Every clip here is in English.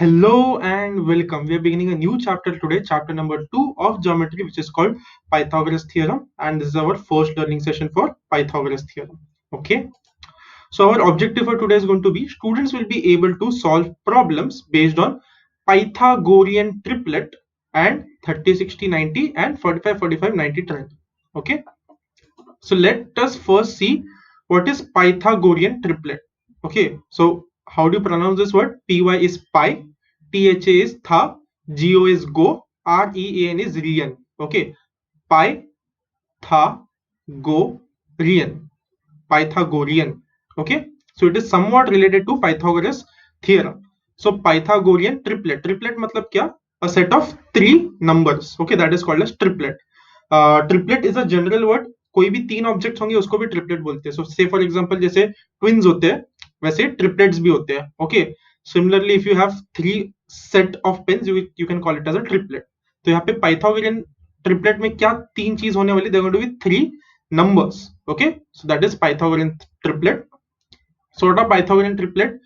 Hello and welcome. We are beginning a new chapter today, chapter number 2 of geometry, which is called Pythagoras Theorem. And this is our first learning session for Pythagoras Theorem. Okay. So, our objective for today is going to be students will be able to solve problems based on Pythagorean triplet and 30, 60, 90 and 45, 45, 90 triangle. Okay. So let us first see what is Pythagorean triplet. Okay, so how do you pronounce this word? Py is pi, tha is tha, go is go, rean is rian. Okay, pi, tha, go, rian. Pythagorean. Okay, so it is somewhat related to Pythagoras theorem. So Pythagorean triplet. Triplet matlab kya? A set of three numbers. Okay, that is called as triplet. Triplet is a general word. कोई भी तीन objects होंगे उसको भी triplet बोलते हैं. सो say for example जैसे twins होते हैं वैसे ट्रिपलेट्स भी होते हैं. Okay, similarly if you have three set of pens you can call it as a triplet. तो यहाँ पे पाइथागोरियन ट्रिपलेट में क्या तीन चीज होने वाली, there going to be three numbers. Okay, so that is Pythagorean triplet. So what are Pythagorean triplet?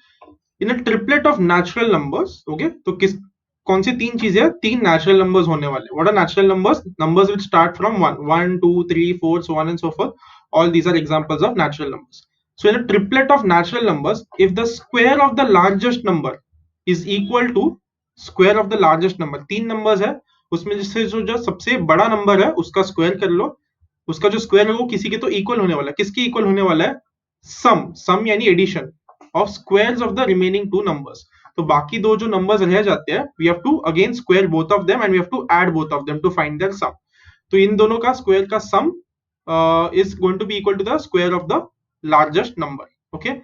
In a triplet of natural numbers. Okay, तो किस कौन सी तीन चीजें हैं? तीन नेचुरल नंबर्स होने वाले. What are natural numbers? Numbers which start from 1, 2, 3, 4, so on and so forth. All these are examples of natural numbers. So in a triplet of natural numbers, if the square of the largest number is equal to square of the largest number, तीन numbers है उसमें जिससे जो सबसे बड़ा number है उसका square कर लो, उसका जो स्क्वायर है वो किसी के तो इक्वल होने वाला है. किसके इक्वल होने वाला है? सम यानी addition of squares of the remaining two numbers. तो बाकी दो जो नंबर्स रह जाते हैं we have to again square both of them and we have to add both of them to find their sum. तो इन दोनों का स्क्वायर का सम is going to be equal to the square of the largest number. Okay,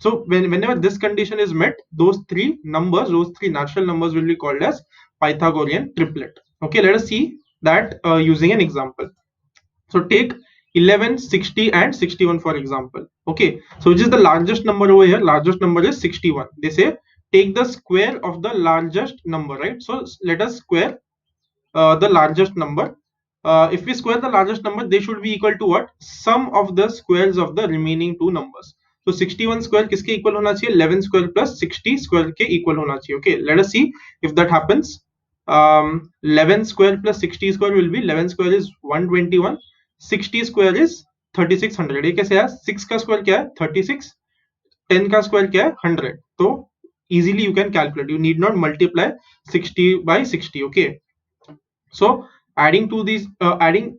so whenever this condition is met, those three natural numbers will be called as Pythagorean triplet. Okay, let us see that using an example. So take 11, 60 and 61 for example. Okay, so which is the largest number over here? Largest number is 61. They say take the square of the largest number, right? So let us square the largest number. If we square the largest number, they should be equal to what? Sum of the squares of the remaining two numbers. So 61 square किसके equal होना चाहिए? 11 square plus 60 square के equal होना चाहिए. Okay, let us see if that happens. 11 square plus 60 square will be 11 square is 121, 60 square is 3600. ये कैसे है? 6 का स्क्वायर क्या है? 36, 10 का स्क्वायर क्या है? 100. तो easily you can calculate. You need not multiply 60 by 60. Okay, so adding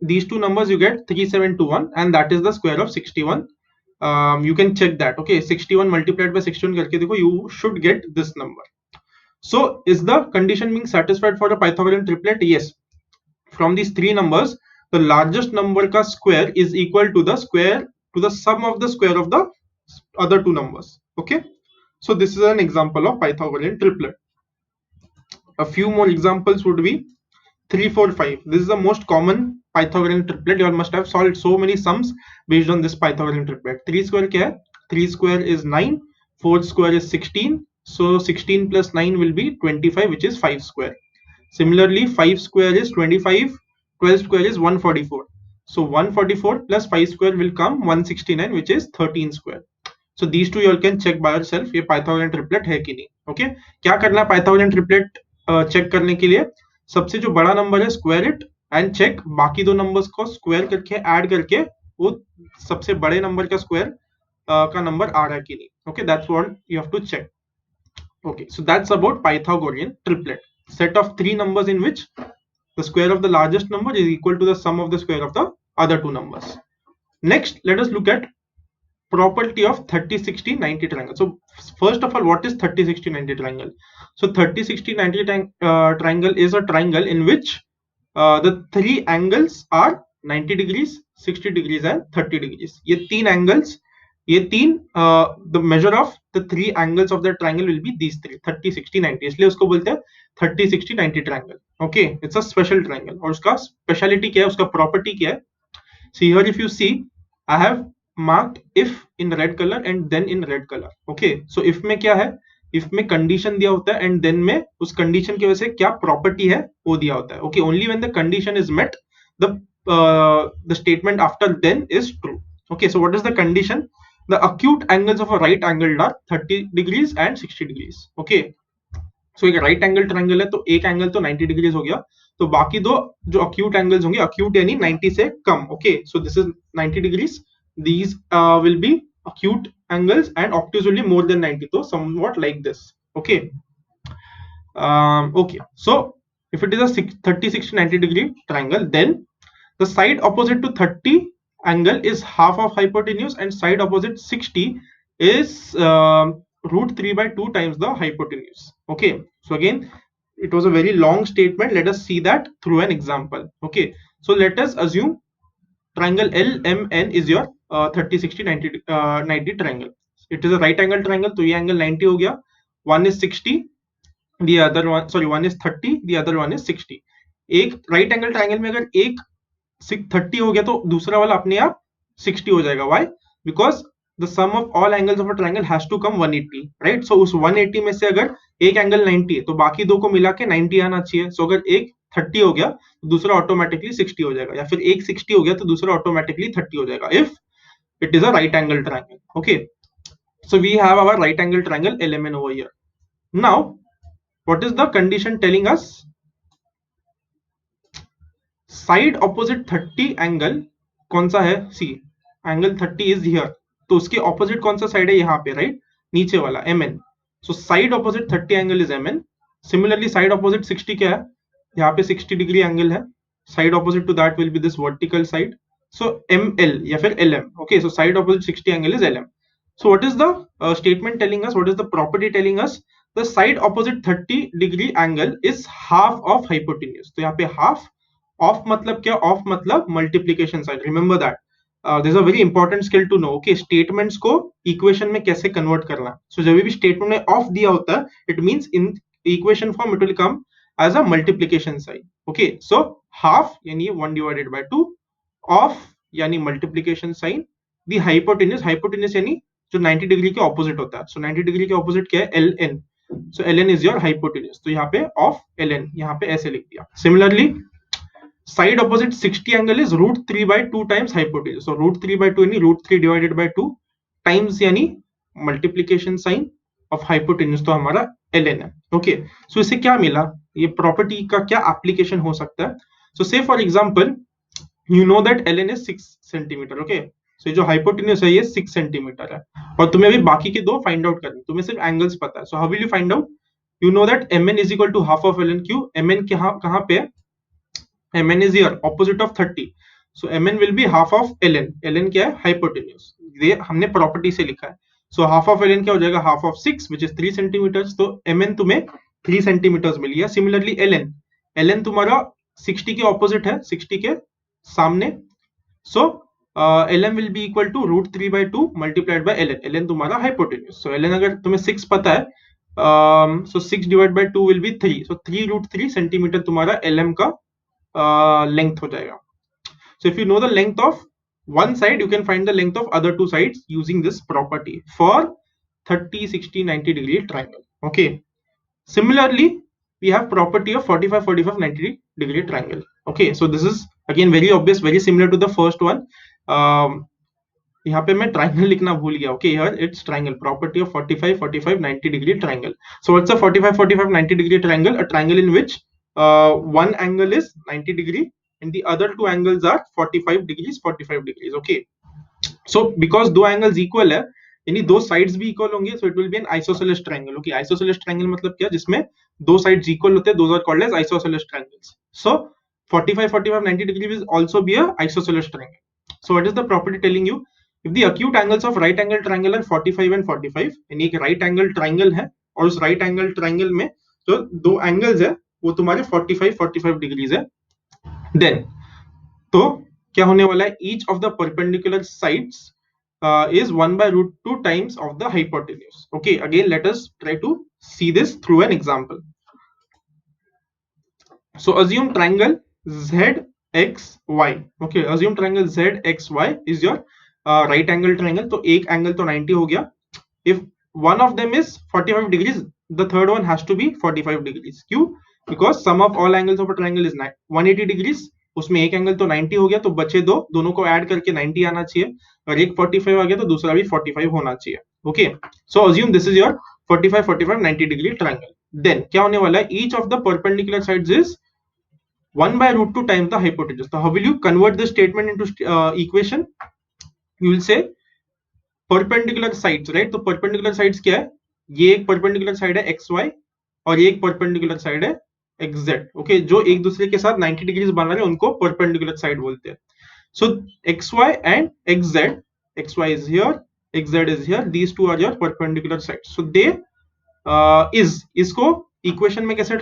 these two numbers you get 3721 and that is the square of 61. You can check that. Okay, 61 multiplied by 61 करके देखो, you should get this number. So is the condition being satisfied for a Pythagorean triplet? Yes. From these three numbers, the largest number का square is equal to the sum of the square of the other two numbers. Okay, so this is an example of Pythagorean triplet. A few more examples would be 3, 4, 5. This is the most common Pythagorean triplet. You all must have solved so many sums based on this Pythagorean triplet. 3 square क्या है? 3 square is 9, 4 square is 16. So 16 plus 9 will be 25, which is 5 square. Similarly, 5 square is 25, 12 square is 144. So 144 plus 5 square will come 169, which is 13 square. So these two you all can check by yourself. ये Pythagorean triplet है कि नहीं. Okay, क्या करना है Pythagorean triplet check करने के लिए? सबसे जो बड़ा नंबर है स्क्वायर इट एंड चेक बाकी दो नंबर्स को स्क्वायर करके ऐड करके वो सबसे बड़े नंबर का स्क्वायर का नंबर आ रहा है कि नहीं. Okay, that's what you have to check. Okay, so that's about Pythagorean triplet. Set of three numbers in which the square of the largest number is equal to the sum of the square of the other two numbers. Next, let us look at property of 30, 60, 90 triangle. So first of all, what is 30, 60, 90 triangle? So 30, 60, 90 triangle is a triangle in which the three angles are 90 degrees, 60 degrees and 30 degrees. ये तीन angles, the measure of the three angles of the triangle will be these three, 30, 60, 90. इसलिए उसको बोलते हैं 30, 60, 90 triangle. Okay, it's a special triangle. और उसका speciality क्या है? उसका property क्या है? See here, if you see, I have marked if in red color and then in red color. Okay, so if में क्या है? if में condition दिया होता है and then में उस condition की वजह से क्या property है वो दिया होता है. Okay, only when the condition is met, the statement after then is true. Okay, so what is the condition? The acute angles of a right angle are 30 degrees and 60 degrees. Okay, सो एक right angle triangle है तो एक angle तो 90 degrees हो गया, तो बाकी दो जो अक्यूट एंगल्स होंगे, अक्यूट यानी 90 से कम, okay, so this is 90 degrees, these will be acute angles and obtuse will be more than 90, so somewhat like this, okay. Okay, so if it is a 30 60 90 degree triangle, then the side opposite to 30 angle is half of hypotenuse and side opposite 60 is root 3 by 2 times the hypotenuse, okay. So again, it was a very long statement, let us see that through an example, okay. So let us assume triangle LMN is your 30 60 90 90 triangle. It is a right angle triangle, तो ये angle 90 हो गया, one is 60, the other one, sorry, one is 30, the other one is 60. एक right angle triangle में अगर एक 30 हो गया तो दूसरा वाला अपने आप 60 हो जाएगा, why? Because the sum of all angles of a triangle has to come 180, right? So उस 180 में से अगर एक एंगल 90 है तो बाकी दो को मिला के 90 आना चाहिए, so अगर एक 30 हो गया तो दूसरा ऑटोमेटिकली 60 हो जाएगा, या फिर एक 60 हो गया तो दूसरा ऑटोमेटिकली 30 हो जाएगा, if it is a right angle triangle, okay. So we have our right angle triangle LMN over here. Now what is the condition telling us? Side opposite 30 angle कौन सा है, सी एंगल 30 इज हियर, तो उसके opposite कौन सा side है, यहाँ पे राइट, नीचे वाला MN, so side opposite 30 angle is MN. Similarly side opposite 60 क्या है, यहाँ पे 60 डिग्री एंगल है, side opposite to that will be this vertical side, so ML या फिर LM, okay. So side opposite 60 angle is LM. So what is the statement telling us? What is the property telling us? The side opposite 30 degree angle is half of hypotenuse. तो यहाँ पे half of मतलब क्या, of मतलब multiplication sign. Remember that. There's a very important skill to know. Okay, statements को equation में कैसे convert करना. So जब भी statement में of दिया होता है, it means in equation form it will come as a multiplication sign. Okay, so half यानी 1 divided by 2, of यानी multiplication sign, the hypotenuse यानी जो 90 डिग्री के ऑपोजिट होता है, सो 90 डिग्री के ऑपोजिट क्या है, LN, so LN is your hypotenuse, तो यहाँ पे ऑफ LN, यहाँ पे ऐसे लिख दिया. Similarly side opposite 60 angle is root 3 by 2 times hypotenuse, so root 3 by 2 यानी रूट 3 डिवाइडेड बाय 2 टाइम्स यानी मल्टीप्लीकेशन साइन ऑफ हाइपोटेन्यूज, तो हमारा LN है, ओके. सो इससे क्या मिला, ये प्रॉपर्टी का क्या एप्लीकेशन हो सकता है. So say for example you know that LN is 6 centimetre, okay. So जो हाइपोटेन्यूज है ये 6 सेंटीमीटर है, और तुम्हें अभी बाकी के दो फाइंड आउट करने, तुम्हें सिर्फ एंगल्स पता है. So how will you find out, you know that MN is equal to half of LN. क्यों, MN कहाँ पे है, MN is here opposite of 30, so MN will be half of LN. LN क्या है, hypotenuse, ये हमने property से लिखा है. सो हाफ ऑफ LN क्या हो जाएगा, half of 6 which is 3 centimetre, तो MN तुम्हें 3 सेंटीमीटर मिल गया. सिमिलरली LN तुम्हारा 60 के ऑपोजिट है, 60 के सामने, so LM will be equal to root 3 by 2 multiplied by LN. LN तुम्हारा hypotenuse, so LN अगर तुम्हें 6 पता है, so 6 divided by 2 will be 3, so 3 root 3 centimetre तुम्हारा LM का लेंथ हो जाएगा. So if you know the length of one side, you can find the length of other two sides using this property for 30 60 90 degree triangle, okay. Similarly we have property of 45 45 90 degree triangle, okay. So this is again very obvious, very similar to the first one. यहाँ पे मैं triangle लिखना भूल गया, okay. Here it's triangle, property of 45 45 90 degree triangle. So what's a 45 45 90 degree triangle? A triangle in which one angle is 90 degree and the other two angles are 45 degrees 45 degrees, okay. So because दो angles equal है यानी दो sides भी equal होंगे, so it will be an isosceles triangle, okay. Isosceles triangle मतलब क्या, जिसमें दो sides equal होते हैं, those are called as isosceles triangles. So 45 45 90 degree will also be a isosceles triangle. So what is the property telling you, if the acute angles of right angle triangle are 45 and 45, यानी एक right angle triangle है और उस right angle triangle में जो दो angles है वो तुम्हारे 45 45 degrees है, then तो क्या होने वाला है, each of the perpendicular sides is 1 by root 2 times of the hypotenuse, okay. Again let us try to see this through an example. So assume triangle ZXY, okay. Assume triangle ZXY is your right angle triangle, तो एक angle तो 90 हो गया. If one of them is 45 degrees, the third one has to be 45 degrees. क्यों, because sum of all angles of a triangle is 180 degrees. उसमें एक angle तो 90 हो गया, तो बचे दो, दोनों को ऐड करके 90 आना चाहिए, और एक 45 आ गया तो दूसरा भी 45 होना चाहिए, okay. So assume this is your 45 45 90 degree triangle. then क्या होने वाला है, each of the perpendicular sides is 1 by root 2 times the hypotenuse. So how will you convert this statement into equation? You will say perpendicular sides, right? तो perpendicular sides क्या है, ये एक perpendicular side है xy और ये एक perpendicular side है xz. ओके, जो एक दूसरे के साथ 90 डिग्रीज बना रहे हैं उनको perpendicular side बोलते हैं. So xy and xz, xy is here, xz is here, these two are your perpendicular sides. So they इसको इक्वेशन में कैसे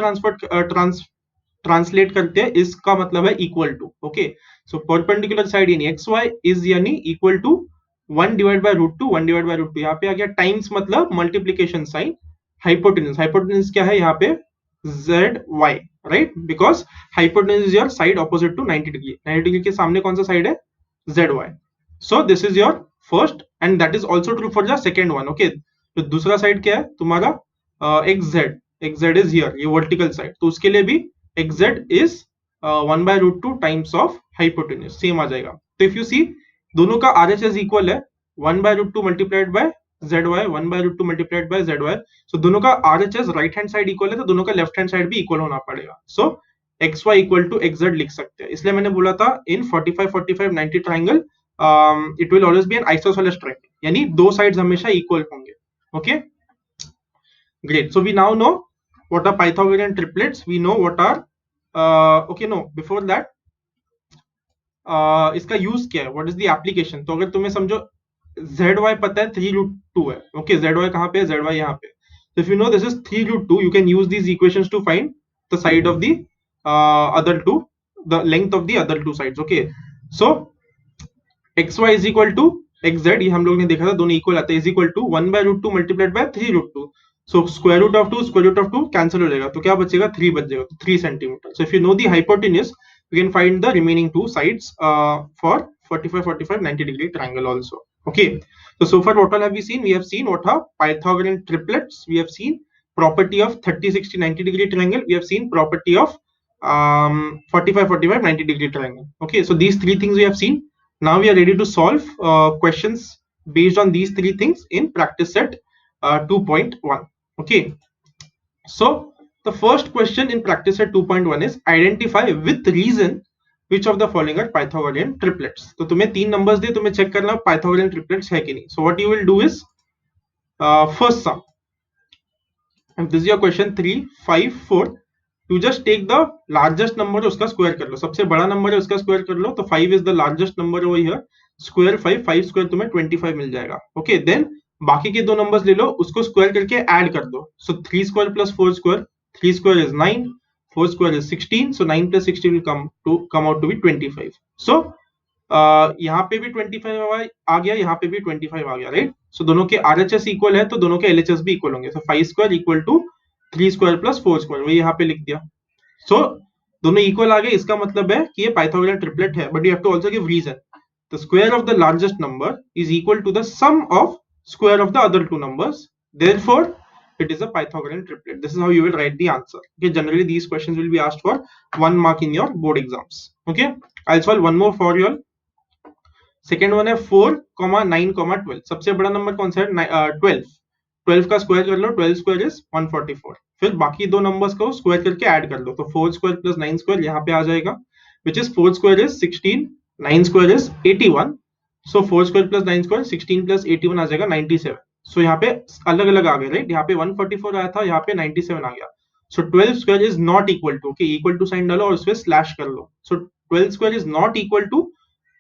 ट्रांसलेट करते हैं, इसका मतलब है equal to. Okay, so perpendicular side यानी एक्स वाई इज यानी equal to 1 divide by root two, 1 divide by root two, यहाँ पे आ गया टाइम्स मतलब मल्टीप्लीकेशन साइन. हाइपोटेन्यूज, हाइपोटेन्यूज क्या है यहाँ पे, Z Y, right, because hypotenuse is your side opposite to 90 degree. 90 degree के सामने कौन सा साइड है, Z Y. So this is your first and that is also true for the second one. Okay, तो दूसरा साइड क्या है तुम्हारा, xz, xz is here, ये वर्टिकल साइड, तो उसके लिए भी xz is 1 by root 2 times of hypotenuse, same आ जाएगा. तो इफ यू सी दोनों का RHS इक्वल है, 1 by root 2 multiplied by zy, 1 by root 2 multiplied by zy. so दोनों का RHS right hand side equal है, तो दोनों का लेफ्ट हैंड साइड भी इक्वल होना पड़ेगा. सो xy इक्वल टू xz लिख सकते हैं. इसलिए मैंने बोला था इन 45 45 90 triangle it will always be N isosceles triangle, यानी दो साइड्स हमेशा इक्वल होंगे. Okay, great. So we now know what are Pythagorean triplets. We know what are okay, no, before that इसका यूज क्या है, व्हाट इज द एप्लीकेशन. तो अगर तुम्हें समझो zy पता है 3√2 है. ओके, zy कहाँ पे है, zy यहाँ पे. So if you know this is 3√2, you can use these equations to find the side of the other two, the length of the other two sides. Okay, so xy is equal to xz, ये हम लोग ने देखा था दोनों equal आते हैं, is equal to 1 by root 2 multiplied by 3√2. So square root of 2 square root of 2 cancel हो जाएगा, तो क्या बचेगा, 3 बच जाएगा, तो 3 centimetre. So if you know the hypotenuse you can find the remaining two sides for 45 45 90 degree triangle also. Okay, so far what all have we seen, we have seen what are Pythagorean triplets, we have seen property of 30 60 90 degree triangle, we have seen property of 45 45 90 degree triangle. Okay, so these three things we have seen. Now we are ready to solve questions based on these three things in practice set 2.1. Okay, so the first question in practice set 2.1 is identify with reason which of the following are Pythagorean triplets. तो तुम्हें तीन numbers they, तुम्हें check करना Pythagorean triplets है कि नहीं. So what you will do is first sum, and this is your question 3 5 4, you just take the largest number, उसका square कर लो, सबसे बड़ा नंबर है उसका स्क्वायर कर लो. तो 5 is the largest number over here, square 5, 5 square तुम्हें 25 मिल जाएगा. ओके, देन बाकी के दो नंबर्स ले लो, उसको स्क्वायर करके ऐड कर दो. सो 3 square plus 4 square, 3 square is 9, 4 square is 16, so 9 plus 16 will come out to be 25. So यहाँ पे भी 25 आ गया, यहाँ पे भी 25 आ गया, राइट. सो दोनों के RHS इक्वल है, तो दोनों के LHS भी इक्वल होंगे. So 5 square equal to 3 square plus 4 square, वही यहाँ पे लिख दिया. सो दोनों इक्वल आ गए, इसका मतलब है कि ये पाइथागोरियन ट्रिपलेट है. But you have to also give reason. The square of the largest number is equal to the sum of square of the other two numbers. Therefore, it is a Pythagorean triplet. This is how you will write the answer. Okay, generally these questions will be asked for 1 mark in your board exams. Okay, I'll solve one more for you all. Second one है 4, 9, 12. सबसे बड़ा number कौन सा है, 12. 12 का square कर लो, 12 square is 144. फिर बाकी दो नंबर्स को स्क्वायर करके ऐड कर लो, तो 4 स्क्वायर प्लस 9 स्क्वायर यहाँ पे आ जाएगा, which is 4 square is 16, 9 square is 81. So 4 square plus 9 square 16 plus 81 आ जाएगा 97. So यहाँ पे अलग अलग आ गए, राइट. यहाँ पे 144 आया था, यहाँ पे 97 आ गया. So 12 square is not equal to, okay, equal to sign डालो और उसमें स्लैश कर लो. So 12 square is not equal to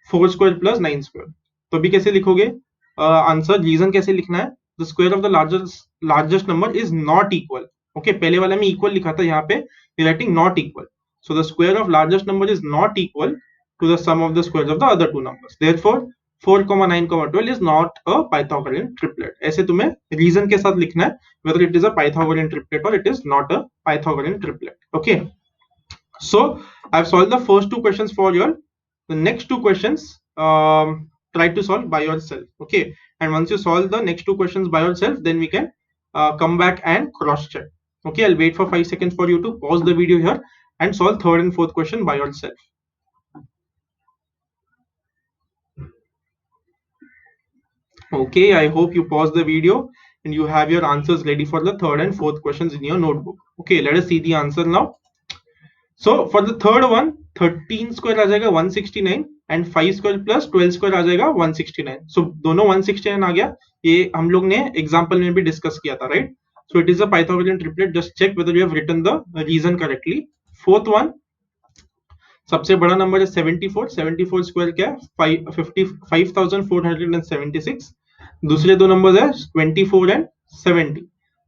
4 square plus 9 square. तो अभी कैसे लिखोगे आंसर, रीजन कैसे लिखना है, the square of the largest number is not equal. Okay, पहले वाला में equal लिखा था, यहाँ पे writing not equal. So the square of largest number is not equal to the sum of the squares of the other two numbers. Therefore 4, 9, 12 is not a Pythagorean triplet. ऐसे तुम्हें reason के साथ लिखना है whether it is a Pythagorean triplet or it is not a Pythagorean triplet. Okay, so I've solved the first two questions for you all. The next two questions try to solve by yourself. Okay, and once you solve the next two questions by yourself, then we can come back and cross check. Okay, I'll wait for 5 seconds for you to pause the video here and solve third and fourth question by yourself. Okay, I hope you pause the video and you have your answers ready for the third and fourth questions in your notebook. Okay, let us see the answer now. So for the third one, 13 square आ जाएगा 169 and 5 square plus 12 square आ जाएगा 169. So दोनों 169 आ गया. ये हम लोग ने example में भी डिस्कस किया था, right? So it is a Pythagorean triplet. Just check whether you have written the reason correctly. Fourth one, सबसे बड़ा नंबर है 74. 74 स्क्वायर क्या है? 55,476. दूसरे दो नंबर है 24 and 70.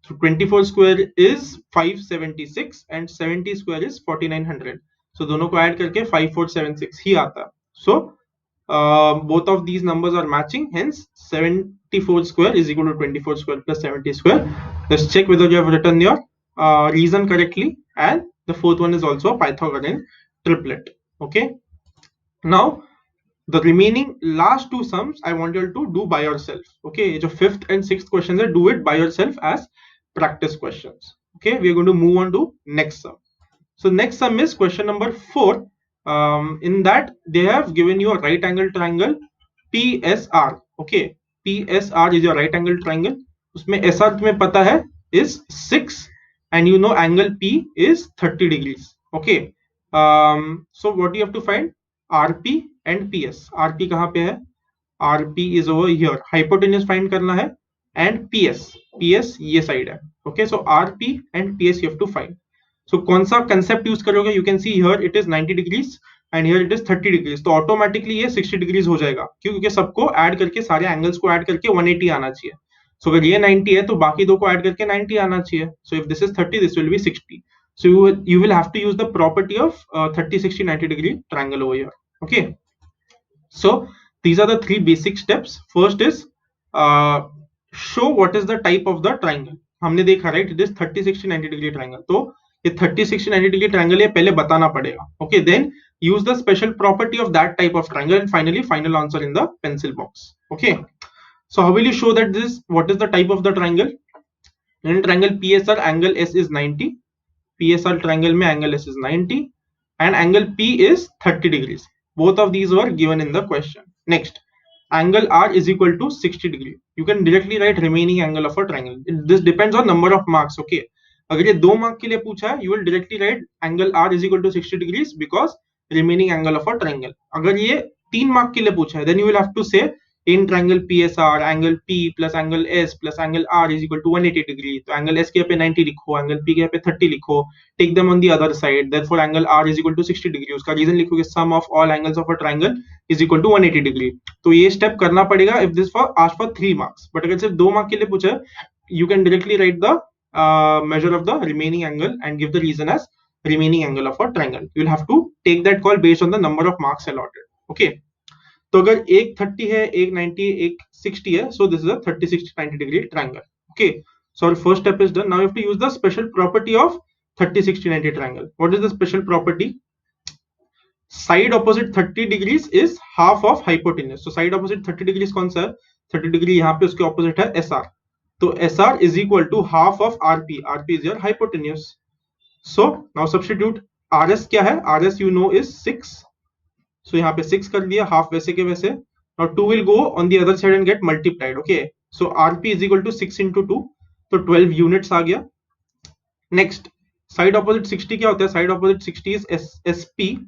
So 24 square is 576 and 70 square is 4900. So दोनों को ऐड करके 5476 ही आता है. So both of these numbers are matching. Hence 74 square is equal to 24 square plus 70 square. Just check whether you have written your reason correctly. And the fourth one is also a Pythagorean triplet. Okay, now the remaining last two sums I want you to do by yourself. Okay, so fifth and sixth questions are do it by yourself as practice questions. Okay, we are going to move on to next sum. So next sum is question number 4. In that they have given you a right angle triangle PSR. Okay, PSR is your right angle triangle. उसमें SR तुम्हें पता है is 6 and you know angle P is 30 degrees. Okay, so what do you have to find? RP and PS. RP कहाँ पे है? RP is over here. Hypotenuse find करना है and PS ये side है. Okay, so RP and PS you have to find. So कौन सा concept use करोगे? You can see here it is 90 degrees and here it is 30 degrees. तो automatically ये 60 degrees हो जाएगा. क्यों? क्योंकि सबको add करके सारे angles को add करके 180 आना चाहिए. So अगर ये 90 है तो बाकी दो को add करके 90 आना चाहिए. So if this is 30, this will be 60. So you will have to use the property of 30, 60, 90 degree triangle over here. Okay. So these are the three basic steps. First is show what is the type of the triangle. हमने देखा, right? It is 30, 60, 90 degree triangle. तो ये 30, 60, 90 degree triangle ये पहले बताना पड़ेगा. Okay, then use the special property of that type of triangle and finally final answer in the pencil box. Okay. So how will you show that this? What is the type of the triangle? In triangle PSR, angle S is 90. PSR triangle में angle S is 90 and angle P is 30 degrees. Both of these were given in the question. Next, angle R is equal to 60 degree. You can directly write remaining angle of a triangle. This depends on number of marks. Okay, अगर ये 2 mark के लिए पूछा है, you will directly write angle R is equal to 60 degrees because remaining angle of a triangle. अगर ये 3 mark के लिए पूछा है, then you will have to say in triangle PSR, angle P plus angle S plus angle R is equal to 180 degree. तो angle S के यहाँ पे 90 लिखो, angle P के यहाँ पे 30 लिखो. Take them on the other side. Therefore angle R is equal to 60 degree. उसका reason लिखोगे sum of all angles of a triangle is equal to 180 degree. तो ये step करना पड़ेगा if this for asked for 3 marks. But अगर सिर्फ 2 mark के लिए पूछा है, you can directly write the measure of the remaining angle and give the reason as remaining angle of a triangle. You will have to take that call based on the number of marks allotted. Okay. तो अगर एक 30 है, एक 90 है, एक 60 है, so this is a 30, 60, 90 degree triangle. Okay, so our first step is done. Now you have to use the special property of 30, 60, 90 triangle. What is the special property? Side opposite 30 degrees is half of hypotenuse. So side opposite 30 degrees कौन सा है? 30 degree यहाँ पे उसके opposite है SR. तो SR is equal to half of RP. RP is your hypotenuse. So now substitute RS क्या है? RS you know is 6. So यहाँ पे 6 कर दिया, half वैसे के वैसे. Now 2 will go on the other side and get multiplied. Okay, so RP is equal to 6 into 2, तो 12 units आ गया. Next, side opposite 60 क्या होता है? Side opposite 60 is SP.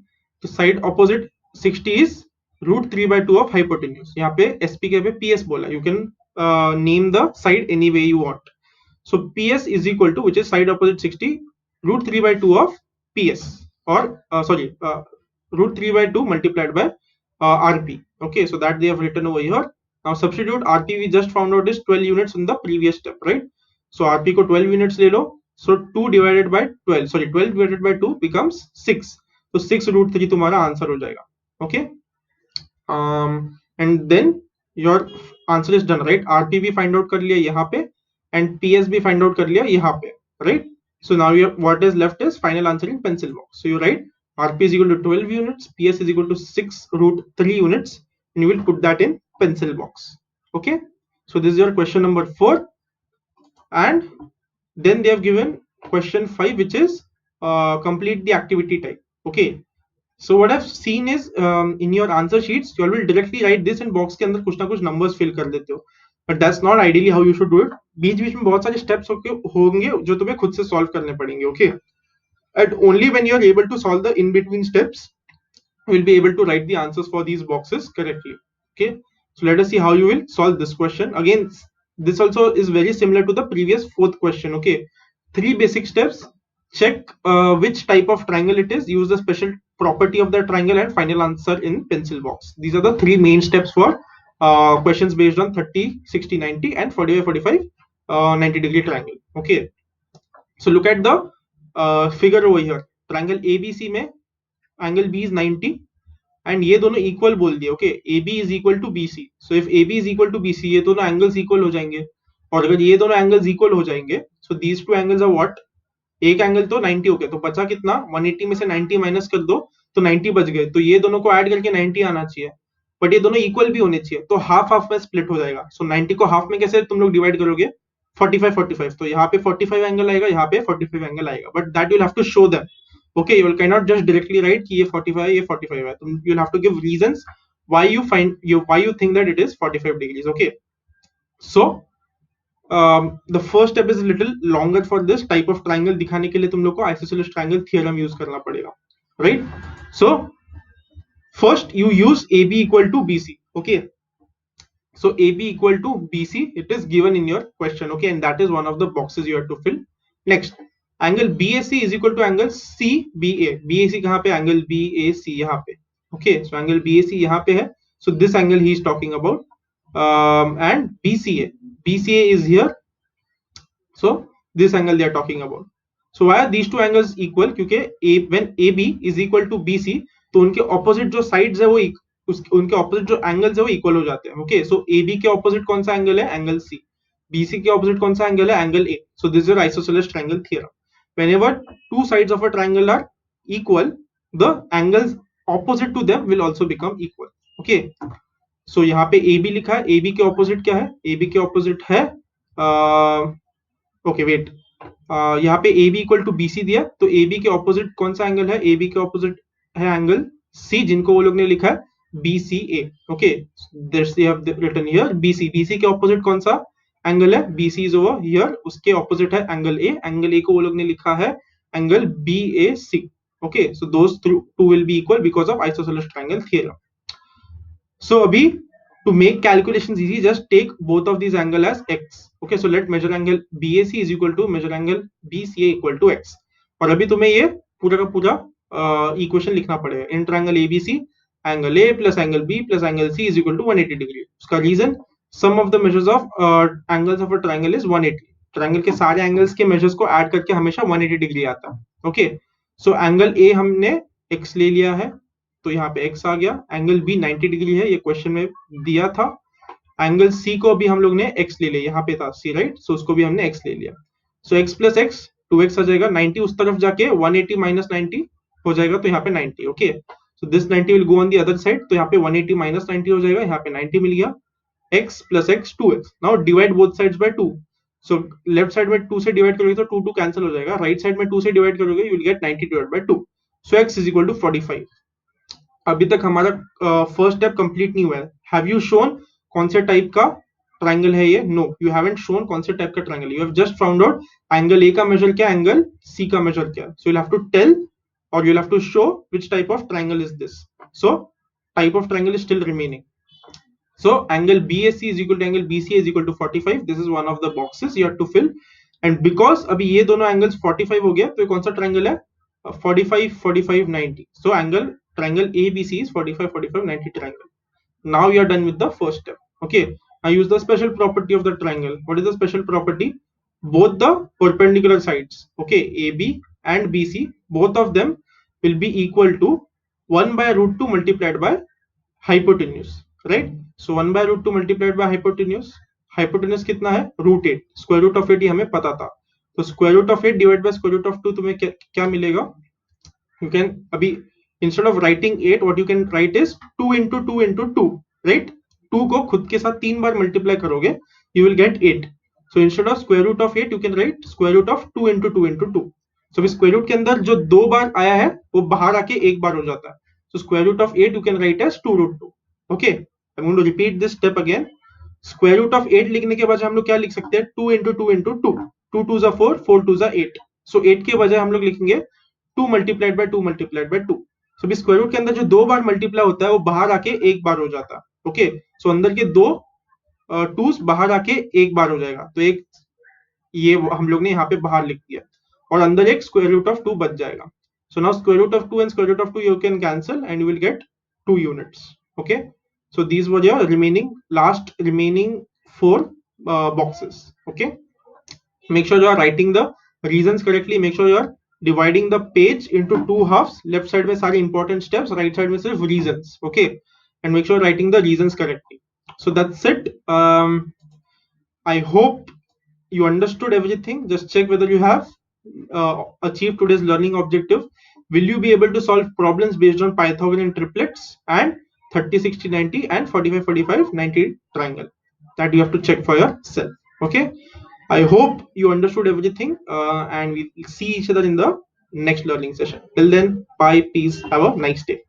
तो side opposite 60 is root 3 by 2 of hypotenuse. यहाँ पे SP के पे PS बोला. You can name the side any way you want. So PS is equal to, which is side opposite 60, root 3 by 2 of PS, or root 3 by 2 multiplied by RP. Okay, so that they have written over here. Now substitute RP we just found out is 12 units in the previous step, right? So RP को 12 units ले लो. So 2 divided by 12, sorry 12 divided by 2 becomes 6. So 6 root 3 तुम्हारा answer हो जाएगा. Okay, and then your answer is done, right? RP भी find out कर लिया यहाँ पे and PS भी find out कर लिया यहाँ पे, right? So now you have, what is left is final answer in pencil box. So you write RP is equal to 12 units, PS is equal to 6 root 3 units, and you will put that in pencil box. Okay, so this is your question number 4, and then they have given question 5, which is complete the activity type. Okay, so what I've seen is in your answer sheets you all will directly write this in box के अंदर कुछ ना कुछ numbers fill कर देते हो, but that's not ideally how you should do it. बीच बीच में बहुत सारे स्टेप्स होंगे जो तुम्हें खुद से सॉल्व करने पड़ेंगे. Okay, and only when you are able to solve the in between steps will be able to write the answers for these boxes correctly. Okay, so let us see how you will solve this question. Again, this also is very similar to the previous fourth question. Okay, three basic steps. Check which type of triangle it is, use the special property of the triangle, and final answer in pencil box. These are the three main steps for questions based on 30, 60, 90 and 45, 45 90-degree triangle. Okay, so look at the figure over here. Triangle ABC में angle B is 90 and ये दोनों equal बोल दिए. Okay, A B is equal to B C. So if A B is equal to B C, ये दोनों angles equal हो जाएंगे. और अगर ये दोनों एंगल्स इक्वल हो जाएंगे, so these two angles are what, एक एंगल तो 90 हो गया, तो बचा कितना, 180 में से 90 माइनस कर दो तो 90 बच गए. तो ये दोनों को ऐड करके 90 आना चाहिए, बट ये दोनों इक्वल भी होने चाहिए, तो हाफ हाफ में स्प्लिट हो जाएगा. सो 90 को हाफ में कैसे तुम लोग डिवाइड करोगे, 45 45. तो यहाँ पे 45 एंगल आएगा, यहाँ पे 45 एंगल आएगा, but that you will have to show them. Okay, you cannot just directly write कि ये 45 है, ये 45 है. You will have to give reasons why you think that it is 45 degrees. Okay, so the first step is a little longer for this type of triangle. दिखाने के लिए तुम लोग को isosceles triangle theorem use करना पड़ेगा, right? So first you use AB equal to BC. Okay, so AB equal to BC, it is given in your question. Okay, and that is one of the boxes you have to fill. Next, angle BAC is equal to angle CBA. BAC कहाँ पे, angle BAC यहाँ पे. Okay, so angle BAC यहाँ पे है, so this angle he is talking about. And BCA is here, so this angle they are talking about. So why are these two angles equal? क्योंकि when AB is equal to BC, तो उनके opposite जो sides है वो उनके opposite जो angles है वो इक्वल हो जाते हैं. ओके, सो AB के ऑपोजिट कौन सा एंगल है, एंगल C. BC के ऑपोजिट कौन सा एंगल है, angle A. So this is your isosceles triangle theorem. Whenever two sides of a triangle are equal, the angles opposite to them will also become equal. Okay, so यहाँ पे AB लिखा है, AB के opposite क्या है, AB के opposite है okay wait, यहाँ पे AB equal to BC दिया, तो AB के opposite कौन सा एंगल है, AB के opposite है एंगल C, जिनको वो लोग ने लिखा है BCA. Okay, this they have written here BC. BC के opposite कौन सा एंगल है, BC is over here, उसके ऑपोजिट है एंगल A. एंगल A को वो लोग ने लिखा है angle BAC. Okay, so those two will be equal because of isosceles triangle theorem. So अभी to make calculations easy, just take both of these angle as x. Okay, so let measure angle BAC is equal to measure angle BCA equal to x. और अभी तुम्हें ये पूरा का पूरा equation लिखना पड़ेगा. In triangle ABC, angle A plus angle B plus angle C is equal to 180 degree. उसका reason, sum of the measures of angles of a triangle is 180. Triangle के सारे एंगल्स के मेजर्स को ऐड करके हमेशा 180 degree आता है. Okay, so angle A हमने x ले लिया है, तो यहाँ पे x आ गया. एंगल B 90 डिग्री है, ये क्वेश्चन में दिया था. एंगल C को भी हम लोग ने x ले लिया, यहाँ पे था C, राइट, सो उसको भी हमने x ले लिया. सो x प्लस x 2x आ जाएगा. 90 उस तरफ जाके 180 माइनस 90 हो जाएगा, तो यहाँ पे 90. Okay, so this 90 will go on the other side, तो यहाँ पे 180 माइनस 90 हो जाएगा, यहाँ पे 90 मिल गया. x plus x 2x. Now divide both sides by 2. So left side में 2 से डिवाइड करोगे तो 2 2 कैंसिल हो जाएगा. राइट साइड में 2 से डिवाइड करोगे you will get 90 divided by 2. So x is equal to 45. अभी तक हमारा फर्स्ट स्टेप कंप्लीट नहीं हुआ है. हैव यू शोन कौन से टाइप का ट्रायंगल है ये? नो, यू हैवंट शोन कौन से टाइप का triangle. You have just found out angle A का मेजर क्या, एंगल सी का मेजर क्या. So you have to tell और you have to show which type of triangle is this. So type of triangle is still remaining. So angle BAC is equal to angle BCA is equal to 45. This is one of the boxes you have to fill. And because अभी ये दोनों angles 45 हो गया, तो ये कौन सा triangle है? 45, 45, 90. So triangle ABC is 45, 45, 90 triangle. Now you are done with the first step. Okay. I use the special property of the triangle. What is the special property? Both the perpendicular sides, okay, AB and BC, both of them will be equal to 1 by root 2 multiplied by hypotenuse. Right, so 1 by root 2 multiplied by hypotenuse. hypotenuse कितना है, root 8. Square root of 8 ये हमें पता था, तो square root of 8 divide by square root of 2 तुम्हें क्या मिलेगा. यू कैन अभी instead of writing 8 what you can write is 2 into 2 into 2, right. 2 को खुद के साथ 3 बार मल्टीप्लाई करोगे you will get 8. So instead of square root of 8 you can write square root of 2 into 2 into 2. So square root के अंदर जो 2 बार आया है वो बाहर आके एक बार हो जाता है. So square root of 8 you can write as 2 root 2. Okay, I'm going to repeat this step again. Square root of 8 लिखने के बजाय हम लोग क्या लिख सकते हैं, 2 इंटू टू इंटू टू, 2 2 जा 4, 4 2 जा 8। सो 8 के बजाय हम लोग लिखेंगे 2 multiplied by 2 multiplied by 2। So square root के अंदर जो दो बार मल्टीप्लाई होता है वो बाहर आके एक बार हो जाता है। ओके, सो अंदर के दो टूस बाहर आके एक बार हो जाएगा, तो एक ये हम लोग ने यहाँ पे बाहर लिख दिया, और अंदर एक स्क्वायर रूट ऑफ 2 बच जाएगा। So now square root of 2 and square root of 2 you can cancel and you will get 2 units. Okay, so these were your last remaining 4 boxes. Okay, make sure you are writing the reasons correctly, make sure you are dividing the page into 2 halves, left side में सारे important steps, right side में सिर्फ reasons. Okay, and make sure writing the reasons correctly. So that's it. I hope you understood everything. Just check whether you have achieved today's learning objective. Will you be able to solve problems based on Pythagorean triplets and 30 60 90 and 45 45 90 triangle? That you have to check for yourself. Okay, I hope you understood everything, and we'll see each other in the next learning session. Till then, bye, peace, have a nice day.